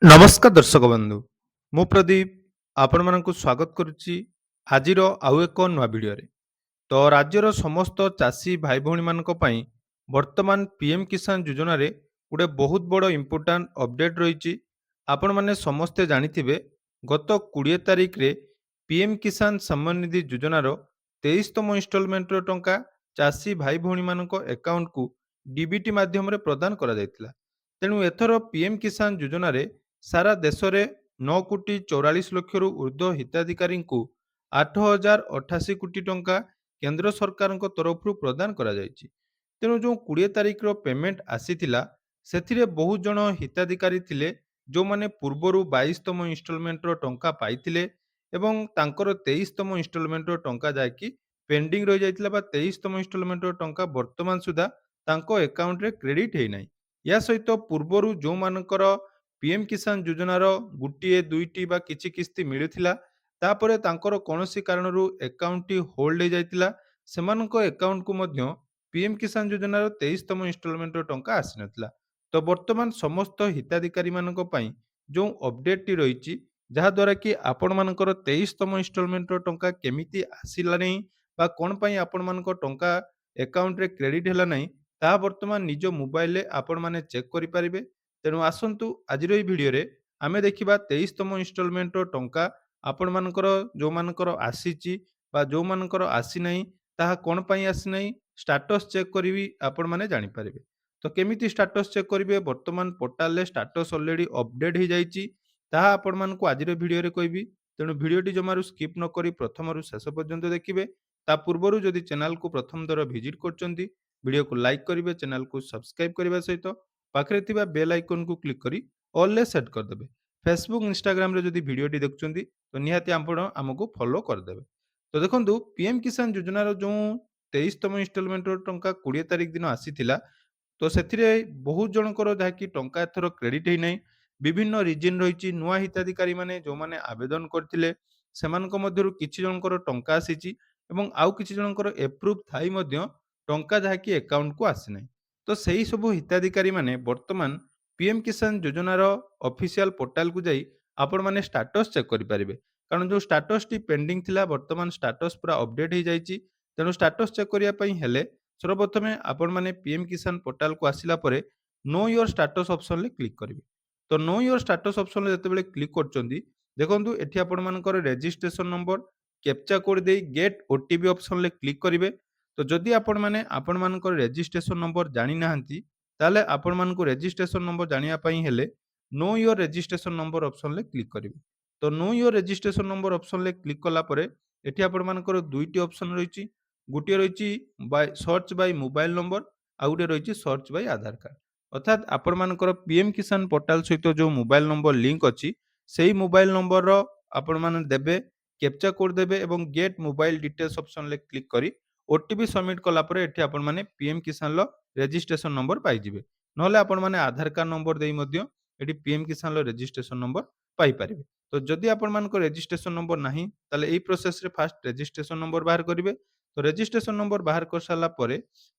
ନମସ୍କାର ଦର୍ଶକ ବନ୍ଧୁ, ମୁଁ ପ୍ରଦୀପ ଆପଣମାନଙ୍କୁ ସ୍ୱାଗତ କରୁଛି ଆଜିର ଆଉ ଏକ ନୂଆ ଭିଡ଼ିଓରେ। ତ ରାଜ୍ୟର ସମସ୍ତ ଚାଷୀ ଭାଇ ଭଉଣୀମାନଙ୍କ ପାଇଁ ବର୍ତ୍ତମାନ ପିଏମ୍ କିଷାନ ଯୋଜନାରେ ଗୋଟେ ବହୁତ ବଡ଼ ଇମ୍ପୋର୍ଟାଣ୍ଟ ଅପଡେଟ୍ ରହିଛି। ଆପଣମାନେ ସମସ୍ତେ ଜାଣିଥିବେ ଗତ 20 ତାରିଖରେ ପିଏମ୍ କିଷାନ ସମ୍ମାନ ନିଧି ଯୋଜନାର 23ତମ ଇନଷ୍ଟଲମେଣ୍ଟର ଟଙ୍କା ଚାଷୀ ଭାଇ ଭଉଣୀମାନଙ୍କ ଆକାଉଣ୍ଟକୁ ଡିବିଟି ମାଧ୍ୟମରେ ପ୍ରଦାନ କରାଯାଇଥିଲା। ତେଣୁ ଏଥର ପିଏମ୍ କିଷାନ ଯୋଜନାରେ ସାରା ଦେଶରେ 9,44,00,000ରୁ ଉର୍ଦ୍ଧ୍ୱ ହିତାଧିକାରୀଙ୍କୁ 8,088 କୋଟି ଟଙ୍କା କେନ୍ଦ୍ର ସରକାରଙ୍କ ତରଫରୁ ପ୍ରଦାନ କରାଯାଇଛି। ତେଣୁ ଯେଉଁ 20 ତାରିଖର ପେମେଣ୍ଟ ଆସିଥିଲା ସେଥିରେ ବହୁତ ଜଣ ହିତାଧିକାରୀ ଥିଲେ ଯେଉଁମାନେ ପୂର୍ବରୁ 22ତମ ଇନଷ୍ଟଲମେଣ୍ଟର ଟଙ୍କା ପାଇଥିଲେ ଏବଂ ତାଙ୍କର 23ତମ ଇନଷ୍ଟଲମେଣ୍ଟର ଟଙ୍କା ଯାଇକି ପେଣ୍ଡିଂ ରହିଯାଇଥିଲା ବା 23ତମ ଇନଷ୍ଟଲମେଣ୍ଟର ଟଙ୍କା ବର୍ତ୍ତମାନ ସୁଦ୍ଧା ତାଙ୍କ ଆକାଉଣ୍ଟରେ କ୍ରେଡିଟ୍ ହେଇନାହିଁ। ଏହା ସହିତ ପୂର୍ବରୁ ଯେଉଁମାନଙ୍କର ପିଏମ୍ କିଷାନ ଯୋଜନାର ଗୋଟିଏ ଦୁଇଟି ବା କିଛି କିସ୍ତି ମିଳିଥିଲା ତାପରେ ତାଙ୍କର କୌଣସି କାରଣରୁ ଆକାଉଣ୍ଟଟି ହୋଲ୍ଡ ହେଇଯାଇଥିଲା, ସେମାନଙ୍କ ଆକାଉଣ୍ଟକୁ ମଧ୍ୟ ପିଏମ୍ କିଷାନ ଯୋଜନାର 23ତମ ଇନଷ୍ଟଲମେଣ୍ଟର ଟଙ୍କା ଆସିନଥିଲା। ତ ବର୍ତ୍ତମାନ ସମସ୍ତ ହିତାଧିକାରୀମାନଙ୍କ ପାଇଁ ଯେଉଁ ଅପଡେଟଟି ରହିଛି ଯାହାଦ୍ୱାରା କି ଆପଣମାନଙ୍କର 23ତମ ଇନଷ୍ଟଲମେଣ୍ଟର ଟଙ୍କା କେମିତି ଆସିଲା ନାହିଁ ବା କ'ଣ ପାଇଁ ଆପଣମାନଙ୍କ ଟଙ୍କା ଆକାଉଣ୍ଟରେ କ୍ରେଡିଟ୍ ହେଲା ନାହିଁ ତାହା ବର୍ତ୍ତମାନ ନିଜ ମୋବାଇଲରେ ଆପଣମାନେ ଚେକ୍ କରିପାରିବେ। ତେଣୁ ଆସନ୍ତୁ ଆଜିର ଏହି ଭିଡ଼ିଓରେ ଆମେ ଦେଖିବା 23ତମ ଇନଷ୍ଟଲମେଣ୍ଟର ଟଙ୍କା ଆପଣମାନଙ୍କର ଯେଉଁମାନଙ୍କର ଆସିଛି ବା ଯେଉଁମାନଙ୍କର ଆସିନାହିଁ ତାହା କ'ଣ ପାଇଁ ଆସିନାହିଁ ଷ୍ଟାଟସ୍ ଚେକ୍ କରିବି ଆପଣମାନେ ଜାଣିପାରିବେ। ତ କେମିତି ଷ୍ଟାଟସ୍ ଚେକ୍ କରିବେ, ବର୍ତ୍ତମାନ ପୋର୍ଟାଲରେ ଷ୍ଟାଟସ୍ ଅଲରେଡ଼ି ଅପଡେଟ୍ ହେଇଯାଇଛି, ତାହା ଆପଣମାନଙ୍କୁ ଆଜିର ଭିଡ଼ିଓରେ କହିବି। ତେଣୁ ଭିଡ଼ିଓଟି ଜମାରୁ ସ୍କିପ୍ ନ କରି ପ୍ରଥମରୁ ଶେଷ ପର୍ଯ୍ୟନ୍ତ ଦେଖିବେ। ତା ପୂର୍ବରୁ ଯଦି ଚ୍ୟାନେଲକୁ ପ୍ରଥମ ଥର ଭିଜିଟ୍ କରୁଛନ୍ତି ଭିଡ଼ିଓକୁ ଲାଇକ୍ କରିବେ, ଚ୍ୟାନେଲକୁ ସବସ୍କ୍ରାଇବ୍ କରିବା ସହିତ ପାଖରେ ଥିବା ବେଲ୍ ଆଇକନକୁ କ୍ଲିକ୍ କରି ଅଲ୍ରେ ସେଟ୍ କରିଦେବେ। ଫେସବୁକ୍ ଇନଷ୍ଟାଗ୍ରାମରେ ଯଦି ଭିଡ଼ିଓଟି ଦେଖୁଛନ୍ତି ତ ନିହାତି ଆପଣ ଆମକୁ ଫଲୋ କରିଦେବେ। ତ ଦେଖନ୍ତୁ ପିଏମ୍ କିଷାନ ଯୋଜନାର ଯେଉଁ 23ତମ ଇନଷ୍ଟଲମେଣ୍ଟର ଟଙ୍କା 20 ତାରିଖ ଦିନ ଆସିଥିଲା ତ ସେଥିରେ ବହୁତ ଜଣଙ୍କର ଯାହାକି ଟଙ୍କା ଏଥର କ୍ରେଡିଟ୍ ହେଇନାହିଁ। ବିଭିନ୍ନ ରିଜିନ୍ ରହିଛି। ନୂଆ ହିତାଧିକାରୀମାନେ ଯେଉଁମାନେ ଆବେଦନ କରିଥିଲେ ସେମାନଙ୍କ ମଧ୍ୟରୁ କିଛି ଜଣଙ୍କର ଟଙ୍କା ଆସିଛି ଏବଂ ଆଉ କିଛି ଜଣଙ୍କର ଏପ୍ରୁଭ୍ ଥାଇ ମଧ୍ୟ ଟଙ୍କା ଯାହାକି ଆକାଉଣ୍ଟକୁ ଆସିନାହିଁ। ତ ସେହି ସବୁ ହିତାଧିକାରୀମାନେ ବର୍ତ୍ତମାନ ପିଏମ୍ କିଷାନ ଯୋଜନାର ଅଫିସିଆଲ ପୋର୍ଟାଲକୁ ଯାଇ ଆପଣମାନେ ଷ୍ଟାଟସ୍ ଚେକ୍ କରିପାରିବେ। କାରଣ ଯେଉଁ ଷ୍ଟାଟସ୍ଟି ପେଣ୍ଡିଂ ଥିଲା ବର୍ତ୍ତମାନ ଷ୍ଟାଟସ୍ ପୁରା ଅପଡେଟ୍ ହେଇଯାଇଛି। ତେଣୁ ଷ୍ଟାଟସ୍ ଚେକ୍ କରିବା ପାଇଁ ହେଲେ ସର୍ବପ୍ରଥମେ ଆପଣମାନେ ପିଏମ୍ କିଷାନ ପୋର୍ଟାଲକୁ ଆସିଲା ପରେ ନୋ ୟୋର ଷ୍ଟାଟସ୍ ଅପସନରେ କ୍ଲିକ୍ କରିବେ। ତ ନୋ ୟୋର ଷ୍ଟାଟସ୍ ଅପସନରେ ଯେତେବେଳେ କ୍ଲିକ୍ କରୁଛନ୍ତି ଦେଖନ୍ତୁ ଏଠି ଆପଣମାନଙ୍କର ରେଜିଷ୍ଟ୍ରେସନ ନମ୍ବର କ୍ୟାପଚା କୋଡ୍ ଦେଇ ଗେଟ୍ ଓଟିପି ଅପସନରେ କ୍ଲିକ୍ କରିବେ। ତ ଯଦି ଆପଣମାନେ ଆପଣମାନଙ୍କର ରେଜିଷ୍ଟ୍ରେସନ ନମ୍ବର ଜାଣିନାହାନ୍ତି ତାହେଲେ ଆପଣମାନଙ୍କୁ ରେଜିଷ୍ଟ୍ରେସନ ନମ୍ବର ଜାଣିବା ପାଇଁ ହେଲେ ନୋ ୟୋର ରେଜିଷ୍ଟ୍ରେସନ ନମ୍ବର ଅପସନରେ କ୍ଲିକ୍ କରିବେ। ତ ନୋ ୟୋର ରେଜିଷ୍ଟ୍ରେସନ ନମ୍ବର ଅପସନରେ କ୍ଲିକ୍ କଲା ପରେ ଏଠି ଆପଣମାନଙ୍କର ଦୁଇଟି ଅପସନ ରହିଛି। ଗୋଟିଏ ରହିଛି ସର୍ଚ୍ଚ ବାଇ ମୋବାଇଲ ନମ୍ବର, ଆଉ ଗୋଟେ ରହିଛି ସର୍ଚ୍ଚ ବାଇ ଆଧାର କାର୍ଡ। ଅର୍ଥାତ୍ ଆପଣମାନଙ୍କର ପିଏମ୍ କିଷାନ ପୋର୍ଟାଲ ସହିତ ଯେଉଁ ମୋବାଇଲ ନମ୍ବର ଲିଙ୍କ ଅଛି ସେଇ ମୋବାଇଲ ନମ୍ବରର ଆପଣମାନେ ଦେବେ, କ୍ୟାପଚା କୋଡ୍ ଦେବେ ଏବଂ ଗେଟ୍ ମୋବାଇଲ ଡିଟେଲ୍ସ ଅପସନରେ କ୍ଲିକ୍ କରି ଓଟିପି ସବମିଟ୍ କଲା ପରେ ଏଠି ଆପଣମାନେ ପିଏମ୍ କିଷାନର ରେଜିଷ୍ଟ୍ରେସନ ନମ୍ବର ପାଇଯିବେ। ନହେଲେ ଆପଣମାନେ ଆଧାର କାର୍ଡ ନମ୍ବର ଦେଇ ମଧ୍ୟ ଏଠି ପିଏମ୍ କିଷାନର ରେଜିଷ୍ଟ୍ରେସନ ନମ୍ବର ପାଇପାରିବେ। ତ ଯଦି ଆପଣମାନଙ୍କ ରେଜିଷ୍ଟ୍ରେସନ ନମ୍ବର ନାହିଁ ତାହେଲେ ଏହି ପ୍ରୋସେସରେ ଫାଷ୍ଟ ରେଜିଷ୍ଟ୍ରେସନ ନମ୍ବର ବାହାର କରିବେ। ତ ରେଜିଷ୍ଟ୍ରେସନ ନମ୍ବର ବାହାର କରିସାରିଲା ପରେ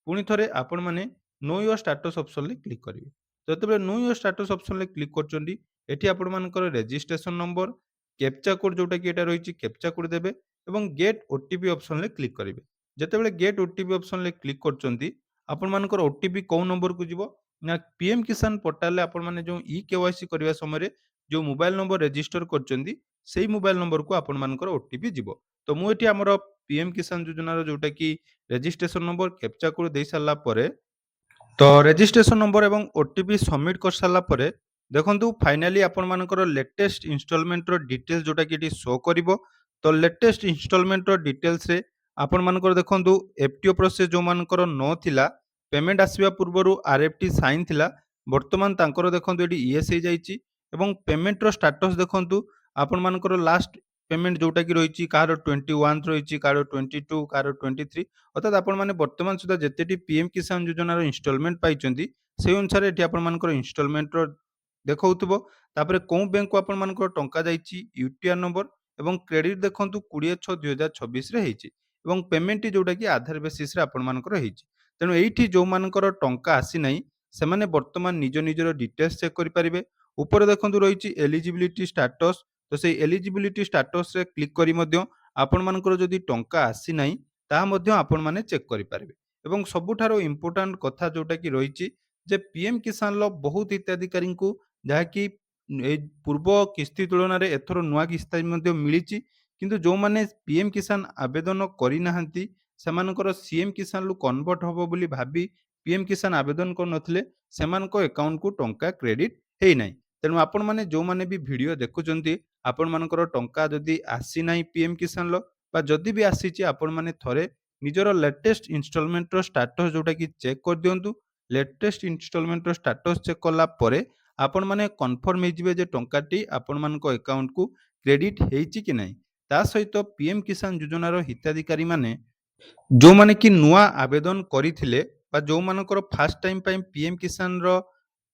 ପୁଣି ଥରେ ଆପଣମାନେ ନୋ ୟୋର ଷ୍ଟାଟସ୍ ଅପସନରେ କ୍ଲିକ୍ କରିବେ। ତ ଯେତେବେଳେ ନୋ ୟୋର ଷ୍ଟାଟସ୍ ଅପସନରେ କ୍ଲିକ୍ କରୁଛନ୍ତି ଏଠି ଆପଣମାନଙ୍କର ରେଜିଷ୍ଟ୍ରେସନ ନମ୍ବର କ୍ୟାପଚା କୋଡ୍ ଯେଉଁଟା କି ଏଟା ରହିଛି କ୍ୟାପଚା କୋଡ୍ ଦେବେ ଏବଂ ଗେଟ୍ ଓଟିପି ଅପସନରେ କ୍ଲିକ୍ କରିବେ। ଯେତେବେଳେ ଗେଟ୍ ଓଟିପି ଅପସନରେ କ୍ଲିକ୍ କରୁଛନ୍ତି ଆପଣମାନଙ୍କର ଓଟିପି କେଉଁ ନମ୍ବରକୁ ଯିବ ନା ପିଏମ୍ କିଷାନ ପୋର୍ଟାଲରେ ଆପଣମାନେ ଯେଉଁ ଇ କେୱାଇସି କରିବା ସମୟରେ ଯେଉଁ ମୋବାଇଲ ନମ୍ବର ରେଜିଷ୍ଟର କରିଛନ୍ତି ସେଇ ମୋବାଇଲ ନମ୍ବରକୁ ଆପଣମାନଙ୍କର ଓଟିପି ଯିବ। ତ ମୁଁ ଏଠି ଆମର ପିଏମ୍ କିଷାନ ଯୋଜନାର ଯେଉଁଟା କି ରେଜିଷ୍ଟ୍ରେସନ ନମ୍ବର କ୍ୟାପଚା କୋଡ୍ ଦେଇ ସାରିଲା ପରେ ତ ରେଜିଷ୍ଟ୍ରେସନ ନମ୍ବର ଏବଂ ଓଟିପି ସବମିଟ୍ କରିସାରିଲା ପରେ ଦେଖନ୍ତୁ ଫାଇନାଲି ଆପଣମାନଙ୍କର ଲେଟେଷ୍ଟ ଇନଷ୍ଟଲମେଣ୍ଟର ଡିଟେଲ୍ସ ଯେଉଁଟାକି ଏଠି ଶୋ କରିବ। ତ ଲେଟେଷ୍ଟ ଇନଷ୍ଟଲମେଣ୍ଟର ଡିଟେଲ୍ସରେ ଆପଣମାନଙ୍କର ଦେଖନ୍ତୁ ଏଫଟିଓ ପ୍ରୋସେସ୍ ଯେଉଁମାନଙ୍କର ନ ଥିଲା, ପେମେଣ୍ଟ ଆସିବା ପୂର୍ବରୁ ଆରଏଫଟି ସାଇନ୍ ଥିଲା, ବର୍ତ୍ତମାନ ତାଙ୍କର ଦେଖନ୍ତୁ ଏଠି ଇଏସ୍ ହେଇଯାଇଛି ଏବଂ ପେମେଣ୍ଟର ଷ୍ଟାଟସ୍ ଦେଖନ୍ତୁ ଆପଣମାନଙ୍କର ଲାଷ୍ଟ ପେମେଣ୍ଟ ଯେଉଁଟାକି ରହିଛି କାହାର 21 ରହିଛି, କାହାର 22, କାହାର 23, ଅର୍ଥାତ୍ ଆପଣମାନେ ବର୍ତ୍ତମାନ ସୁଦ୍ଧା ଯେତେଟି ପିଏମ୍ କିଷାନ ଯୋଜନାର ଇନଷ୍ଟଲମେଣ୍ଟ ପାଇଛନ୍ତି ସେଇ ଅନୁସାରେ ଏଠି ଆପଣମାନଙ୍କର ଇନଷ୍ଟଲମେଣ୍ଟର ଦେଖାଉଥିବ। ତାପରେ କେଉଁ ବ୍ୟାଙ୍କକୁ ଆପଣମାନଙ୍କର ଟଙ୍କା ଯାଇଛି, ୟୁଟିଆର୍ ନମ୍ବର ଏବଂ କ୍ରେଡିଟ୍ ଦେଖନ୍ତୁ 20/6/2026ରେ ହେଇଛି ଏବଂ ପେମେଣ୍ଟଟି ଯେଉଁଟାକି ଆଧାର ବେସିସ୍ରେ ଆପଣମାନଙ୍କର ହେଇଛି। ତେଣୁ ଏଇଠି ଯେଉଁମାନଙ୍କର ଟଙ୍କା ଆସିନାହିଁ ସେମାନେ ବର୍ତ୍ତମାନ ନିଜ ନିଜର ଡିଟେଲ୍ସ ଚେକ୍ କରିପାରିବେ। ଉପରେ ଦେଖନ୍ତୁ ରହିଛି ଏଲିଜିବିଲିଟି ଷ୍ଟାଟସ୍। ତ ସେଇ ଏଲିଜିବିଲିଟି ଷ୍ଟାଟସ୍‌ରେ କ୍ଲିକ୍ କରି ମଧ୍ୟ ଆପଣମାନଙ୍କର ଯଦି ଟଙ୍କା ଆସିନାହିଁ, ତାହା ମଧ୍ୟ ଆପଣମାନେ ଚେକ୍ କରିପାରିବେ। ଏବଂ ସବୁଠାରୁ ଇମ୍ପୋର୍ଟାଣ୍ଟ କଥା ଯୋଉଟାକି ରହିଛି ଯେ ପିଏମ୍ କିସାନର ବହୁତ ହିତାଧିକାରୀଙ୍କୁ ଯାହାକି ଏଇ ପୂର୍ବ କିସ୍ତି ତୁଳନାରେ ଏଥର ନୂଆ କିସ୍ତି ମଧ୍ୟ ମିଳିଛି। କିନ୍ତୁ ଯେଉଁମାନେ ପିଏମ୍ କିସାନ ଆବେଦନ କରିନାହାନ୍ତି, ସେମାନଙ୍କର ସିଏମ୍ କିସାନରୁ କନଭର୍ଟ ହେବ ବୋଲି ଭାବି ପିଏମ୍ କିସାନ ଆବେଦନ କରିନଥିଲେ, ସେମାନଙ୍କ ଆକାଉଣ୍ଟକୁ ଟଙ୍କା କ୍ରେଡିଟ୍ ହେଇନାହିଁ। ତେଣୁ ଆପଣମାନେ ଯେଉଁମାନେ ବି ଭିଡ଼ିଓ ଦେଖୁଛନ୍ତି, ଆପଣମାନଙ୍କର ଟଙ୍କା ଯଦି ଆସିନାହିଁ ପିଏମ୍ କିସାନର ବା ଯଦି ବି ଆସିଛି, ଆପଣମାନେ ଥରେ ନିଜର ଲେଟେଷ୍ଟ ଇନଷ୍ଟଲମେଣ୍ଟର ଷ୍ଟାଟସ୍ ଯୋଉଟାକି ଚେକ୍ କରିଦିଅନ୍ତୁ। ଲେଟେଷ୍ଟ ଇନଷ୍ଟଲମେଣ୍ଟର ଷ୍ଟାଟସ୍ ଚେକ୍ କଲା ପରେ ଆପଣମାନେ କନଫର୍ମ ହେଇଯିବେ ଯେ ଟଙ୍କାଟି ଆପଣମାନଙ୍କ ଆକାଉଣ୍ଟକୁ କ୍ରେଡିଟ୍ ହେଇଛି କି ନାହିଁ। ତା ସହିତ ପିଏମ୍ କିସାନ ଯୋଜନାର ହିତାଧିକାରୀମାନେ ଯେଉଁମାନେ କି ନୂଆ ଆବେଦନ କରିଥିଲେ ବା ଯେଉଁମାନଙ୍କର ଫାଷ୍ଟ ଟାଇମ୍ ପାଇଁ ପିଏମ୍ କିସାନର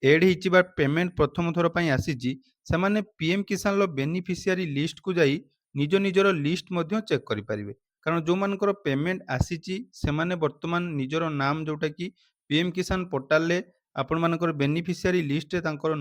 ଏଡ୍ ହେଇଛି ବା ପେମେଣ୍ଟ ପ୍ରଥମ ଥର ପାଇଁ ଆସିଛି, ସେମାନେ ପିଏମ୍ କିସାନର ବେନିଫିସିଆରୀ ଲିଷ୍ଟକୁ ଯାଇ ନିଜ ନିଜର ଲିଷ୍ଟ ମଧ୍ୟ ଚେକ୍ କରିପାରିବେ। କାରଣ ଯେଉଁମାନଙ୍କର ପେମେଣ୍ଟ ଆସିଛି, ସେମାନେ ବର୍ତ୍ତମାନ ନିଜର ନାମ ଯୋଉଟାକି ପିଏମ୍ କିସାନ ପୋର୍ଟାଲରେ ଆପଣମାନଙ୍କର ବେନିଫିସିଆରୀ ଲିଷ୍ଟରେ ତାଙ୍କର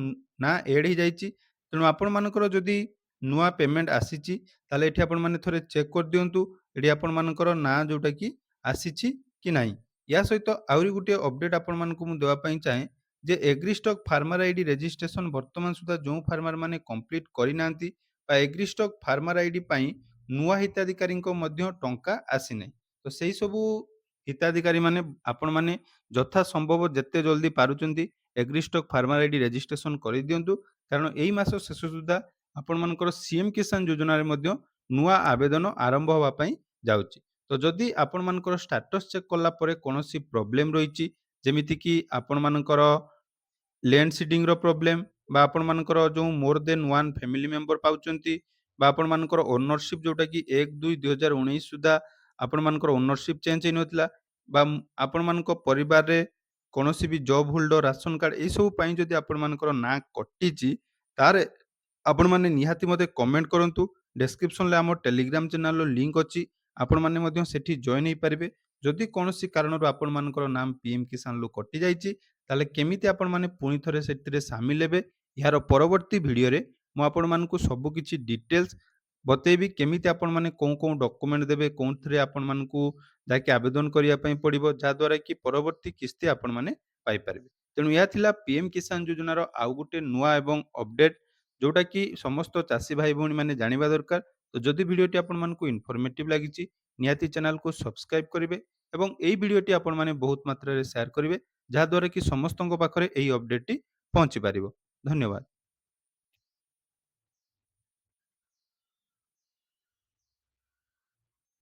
ନାଁ ଏଡ୍ ହେଇଯାଇଛି। ତେଣୁ ଆପଣମାନଙ୍କର ଯଦି ନୂଆ ପେମେଣ୍ଟ ଆସିଛି, ତାହେଲେ ଏଠି ଆପଣମାନେ ଥରେ ଚେକ୍ କରିଦିଅନ୍ତୁ ଏଠି ଆପଣମାନଙ୍କର ନାଁ ଯୋଉଟାକି ଆସିଛି କି ନାହିଁ। ୟା ସହିତ ଆହୁରି ଗୋଟିଏ ଅପଡେଟ୍ ଆପଣମାନଙ୍କୁ ମୁଁ ଦେବା ପାଇଁ ଚାହେଁ ଯେ ଏଗ୍ରିଷ୍ଟକ୍ ଫାର୍ମର ଆଇଡି ରେଜିଷ୍ଟ୍ରେସନ ବର୍ତ୍ତମାନ ସୁଦ୍ଧା ଯେଉଁ ଫାର୍ମର ମାନେ କମ୍ପ୍ଲିଟ୍ କରିନାହାନ୍ତି ବା ଏଗ୍ରିଷ୍ଟକ୍ ଫାର୍ମର ଆଇଡି ପାଇଁ ନୂଆ ହିତାଧିକାରୀଙ୍କ ମଧ୍ୟ ଟଙ୍କା ଆସିନାହିଁ। ତ ସେହି ସବୁ ହିତାଧିକାରୀମାନେ ଆପଣମାନେ ଯଥା ସମ୍ଭବ ଯେତେ ଜଲ୍ଦି ପାରୁଛନ୍ତି ଏଗ୍ରିଷ୍ଟକ୍ ଫାର୍ମର ଆଇଡି ରେଜିଷ୍ଟ୍ରେସନ କରିଦିଅନ୍ତୁ। କାରଣ ଏଇ ମାସ ଶେଷ ସୁଦ୍ଧା ଆପଣମାନଙ୍କର ସିଏମ୍ କିସାନ ଯୋଜନାରେ ମଧ୍ୟ ନୂଆ ଆବେଦନ ଆରମ୍ଭ ହେବା ପାଇଁ ଯାଉଛି। ତ ଯଦି ଆପଣମାନଙ୍କର ଷ୍ଟାଟସ୍ ଚେକ୍ କଲା ପରେ କୌଣସି ପ୍ରୋବ୍ଲେମ୍ ରହିଛି, ଯେମିତିକି ଆପଣମାନଙ୍କର ଲ୍ୟାଣ୍ଡ ସିଡିଂର ପ୍ରୋବ୍ଲେମ୍ ବା ଆପଣମାନଙ୍କର ଯେଉଁ ମୋର୍ ଦେନ୍ ୱାନ୍ ଫ୍ୟାମିଲି ମେମ୍ବର ପାଉଛନ୍ତି ବା ଆପଣମାନଙ୍କର ଓନରସିପ୍ ଯୋଉଟାକି 1/2/2019 ସୁଦ୍ଧା ଆପଣମାନଙ୍କର ଓନରସିପ୍ ଚେଞ୍ଜ ହେଇନଥିଲା ବା ଆପଣମାନଙ୍କ ପରିବାରରେ କୌଣସି ବି ଜବ୍ ହୋଲ୍ଡର, ରାସନ କାର୍ଡ଼ ଏଇସବୁ ପାଇଁ ଯଦି ଆପଣମାନଙ୍କର ନାଁ କଟିଛି, ତାହେଲେ ଆପଣମାନେ ନିହାତି ମୋତେ କମେଣ୍ଟ କରନ୍ତୁ। ଡେସ୍କ୍ରିପସନ୍‌ରେ ଆମ ଟେଲିଗ୍ରାମ ଚ୍ୟାନେଲର ଲିଙ୍କ୍ ଅଛି। ଆପଣମାନେ ମଧ୍ୟ ସେଠି ଜଏନ୍ ହେଇପାରିବେ। ଯଦି କୌଣସି କାରଣରୁ ଆପଣମାନଙ୍କର ନାମ ପିଏମ୍ କିସାନରୁ କଟିଯାଇଛି, ତାହେଲେ କେମିତି ଆପଣମାନେ ପୁଣି ଥରେ ସେଥିରେ ସାମିଲ ହେବେ, ଏହାର ପରବର୍ତ୍ତୀ ଭିଡ଼ିଓରେ ମୁଁ ଆପଣମାନଙ୍କୁ ସବୁକିଛି ଡିଟେଲ୍ସ ବତେଇବି। କେମିତି ଆପଣମାନେ କୋଉ ଡକୁମେଣ୍ଟ ଦେବେ, କୋଉଥିରେ ଆପଣମାନଙ୍କୁ ଯାଇକି ଆବେଦନ କରିବା ପାଇଁ ପଡ଼ିବ, ଯାହାଦ୍ୱାରା କି ପରବର୍ତ୍ତୀ କିସ୍ତି ଆପଣମାନେ ପାଇପାରିବେ। ତେଣୁ ଏହା ଥିଲା ପିଏମ୍ କିସାନ ଯୋଜନାର ଆଉ ଗୋଟେ ନୂଆ ଏବଂ ଅପଡେଟ୍, ଯୋଉଟାକି ସମସ୍ତ ଚାଷୀ ଭାଇ ଭଉଣୀମାନେ ଜାଣିବା ଦରକାର। ତ ଯଦି ଭିଡ଼ିଓଟି ଆପଣମାନଙ୍କୁ ଇନଫର୍ମେଟିଭ୍ ଲାଗିଛି, ନିହାତି ଚ୍ୟାନେଲକୁ ସବସ୍କ୍ରାଇବ୍ କରିବେ ଏବଂ ଏହି ଭିଡ଼ିଓଟି ଆପଣମାନେ ବହୁତ ମାତ୍ରାରେ ସେୟାର କରିବେ, ଯାହାଦ୍ୱାରା କି ସମସ୍ତଙ୍କ ପାଖରେ ଏହି ଅପଡେଟ୍‌ଟି ପହଞ୍ଚିପାରିବ। ଧନ୍ୟବାଦ।